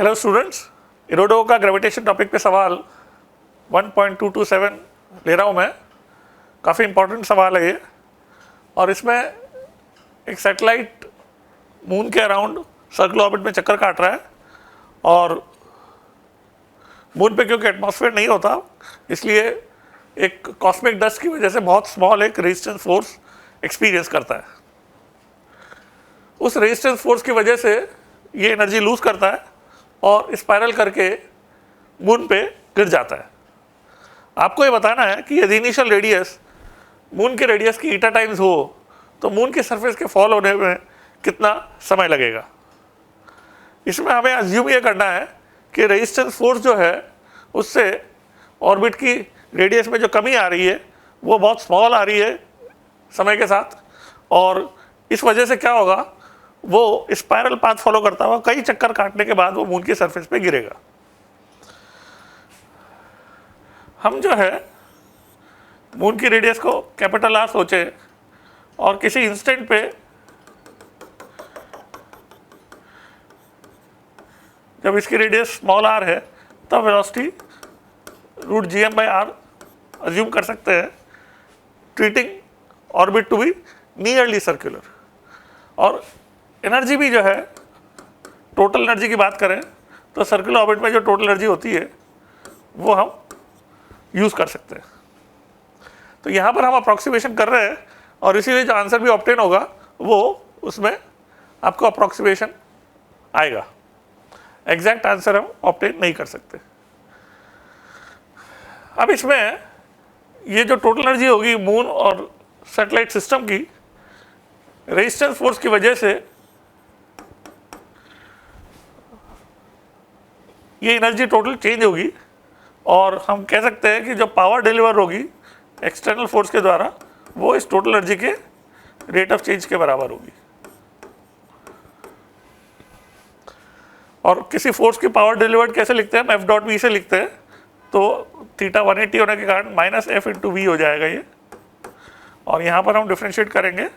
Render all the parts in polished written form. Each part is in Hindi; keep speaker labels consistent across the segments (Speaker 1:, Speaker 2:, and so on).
Speaker 1: हेलो स्टूडेंट्स, इरोडो का ग्रेविटेशन टॉपिक पे सवाल 1.227 ले रहा हूँ मैं। काफ़ी इंपॉर्टेंट सवाल है ये, और इसमें एक सैटेलाइट मून के अराउंड सर्कुलर ऑर्बिट में चक्कर काट रहा है, और मून पे क्योंकि एटमॉस्फेयर नहीं होता इसलिए एक कॉस्मिक डस्ट की वजह से बहुत स्मॉल एक रेजिस्टेंस फोर्स एक्सपीरियंस करता है। उस रेजिस्टेंस फोर्स की वजह से ये एनर्जी लूज करता है और स्पाइरल करके मून पे गिर जाता है। आपको ये बताना है कि यदि इनिशियल रेडियस मून के रेडियस की ईटा टाइम्स हो तो मून के सरफेस के फॉल होने में कितना समय लगेगा। इसमें हमें अज्यूम ये करना है कि रेजिस्टेंस फोर्स जो है उससे ऑर्बिट की रेडियस में जो कमी आ रही है वो बहुत स्मॉल आ रही है समय के साथ, और इस वजह से क्या होगा, वो स्पाइरल पाथ फॉलो करता हुआ कई चक्कर काटने के बाद वो मून की सरफेस पे गिरेगा। हम जो है मून की रेडियस को कैपिटल आर सोचे और किसी इंस्टेंट पे जब इसकी रेडियस स्मॉल आर है तब वेलोसिटी √gm/r अज्यूम कर सकते हैं, treating orbit to be nearly circular. और एनर्जी भी जो है, टोटल एनर्जी की बात करें तो सर्कुलर ऑर्बिट में जो टोटल एनर्जी होती है वो हम यूज़ कर सकते हैं। तो यहाँ पर हम अप्रॉक्सीमेशन कर रहे हैं और इसीलिए जो आंसर भी ऑब्टेन होगा वो उसमें आपको अप्रॉक्सीमेशन आएगा। एग्जैक्ट आंसर हम ऑब्टेन नहीं कर सकते। अब इसमें ये जो टोटल एनर्जी होगी मून और सैटेलाइट सिस्टम की, रेजिस्टेंस फोर्स की वजह से ये एनर्जी टोटल चेंज होगी, और हम कह सकते हैं कि जो पावर डिलीवर होगी एक्सटर्नल फोर्स के द्वारा वो इस टोटल एनर्जी के रेट ऑफ चेंज के बराबर होगी। और किसी फोर्स की पावर डिलीवर्ड कैसे लिखते हैं, हम F.V से लिखते हैं, तो थीटा 180 होने के कारण -F/v हो जाएगा ये, और यहाँ पर हम डिफ्रेंशिएट करेंगे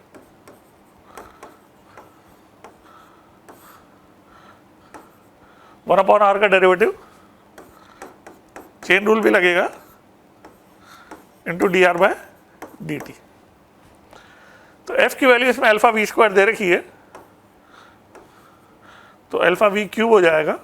Speaker 1: वन अपॉन आर का डेरिवेटिव, चेन रूल भी लगेगा, इंटू dr/dt। तो f की वैल्यू इसमें α v² दे रखी है, तो α v³ हो जाएगा।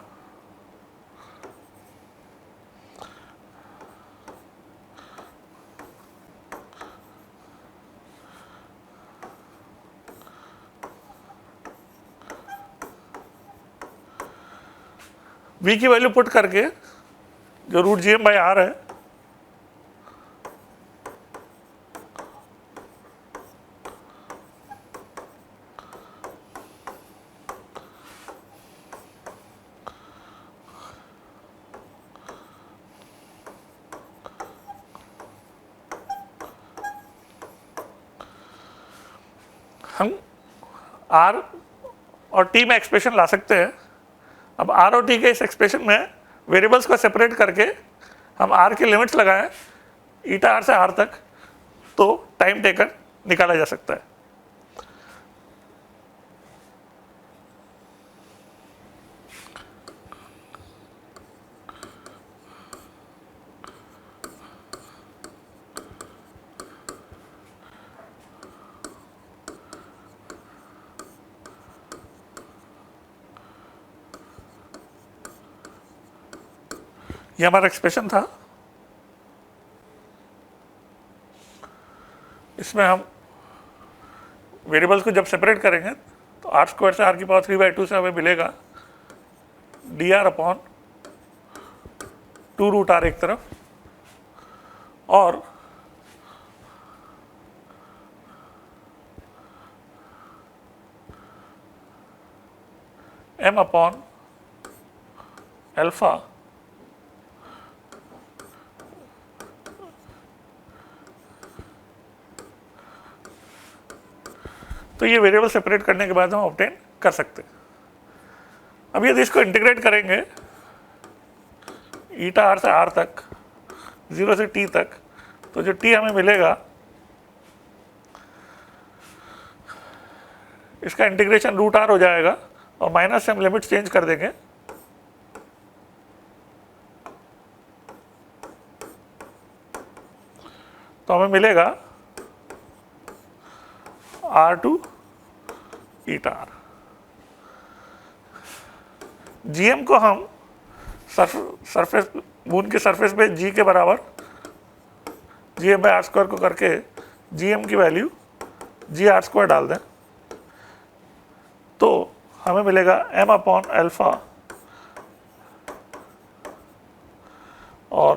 Speaker 1: v की वैल्यू पुट करके जो √gm/r है हम r और t में एक्सप्रेशन ला सकते हैं। अब r और t के इस एक्सप्रेशन में वेरिएबल्स को सेपरेट करके हम r के लिमिट्स लगाएं ईटा r से r तक, तो टाइम टेकन निकाला जा सकता है। ये हमारा एक्सप्रेशन था। इसमें हम वेरिएबल्स को जब सेपरेट करेंगे तो r² से r⁻³ से हमें मिलेगा dr/2√r एक तरफ, और m/α तो ये वेरिएबल सेपरेट करने के बाद हम ऑब्टेन कर सकते हैं। अब यदि इसको इंटीग्रेट करेंगे ईटा r से r तक, 0 से t तक, तो जो t हमें मिलेगा इसका इंटीग्रेशन √r हो जाएगा, और माइनस से हम लिमिट चेंज कर देंगे तो हमें मिलेगा R2 ईटा R। GM को हम सरफेस मून के सरफेस पे G के बराबर GM/r² को करके GM की वैल्यू GR² डाल दें तो हमें मिलेगा m/α और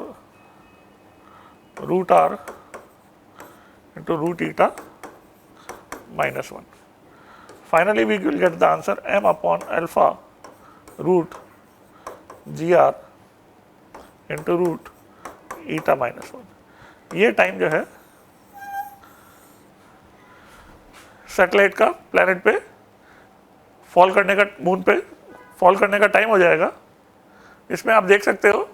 Speaker 1: √r into √eta -1. Finally, we will get the answer m/α root gr into √eta -1. ये टाइम जो है सैटेलाइट का प्लैनेट पे फॉल करने का, मून पे फॉल करने का टाइम हो जाएगा। इसमें आप देख सकते हो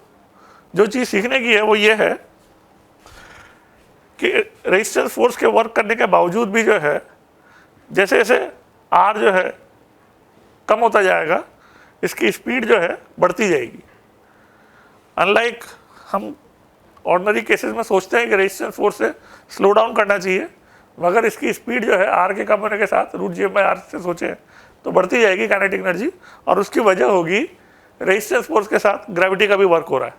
Speaker 1: जो चीज़ सीखने की है वो ये है कि रेजिस्टेंस फोर्स के वर्क करने के बावजूद भी जो है जैसे जैसे R जो है कम होता जाएगा इसकी स्पीड जो है बढ़ती जाएगी। अनलाइक हम ऑर्डिनरी केसेस में सोचते हैं कि रेजिस्टेंस फोर्स से स्लो डाउन करना चाहिए, मगर इसकी स्पीड जो है R के कम होने के साथ √GM/r से सोचें तो बढ़ती जाएगी काइनेटिक एनर्जी, और उसकी वजह होगी रेजिस्टेंस फोर्स के साथ ग्रेविटी का भी वर्क हो रहा है,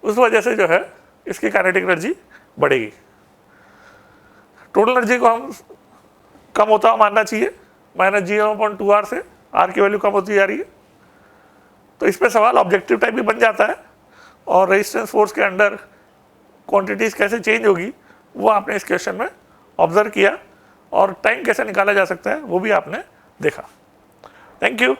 Speaker 1: उस वजह से जो है इसकी काइनेटिक एनर्जी बढ़ेगी। टोटल एनर्जी को हम कम होता हुआ मानना चाहिए -GM/2r से, R की वैल्यू कम होती जा रही है। तो इस पर सवाल ऑब्जेक्टिव टाइप भी बन जाता है, और रेजिस्टेंस फोर्स के अंडर क्वांटिटीज़ कैसे चेंज होगी वो आपने इस क्वेश्चन में ऑब्जर्व किया, और टाइम कैसे निकाला जा सकता है वो भी आपने देखा। Thank you.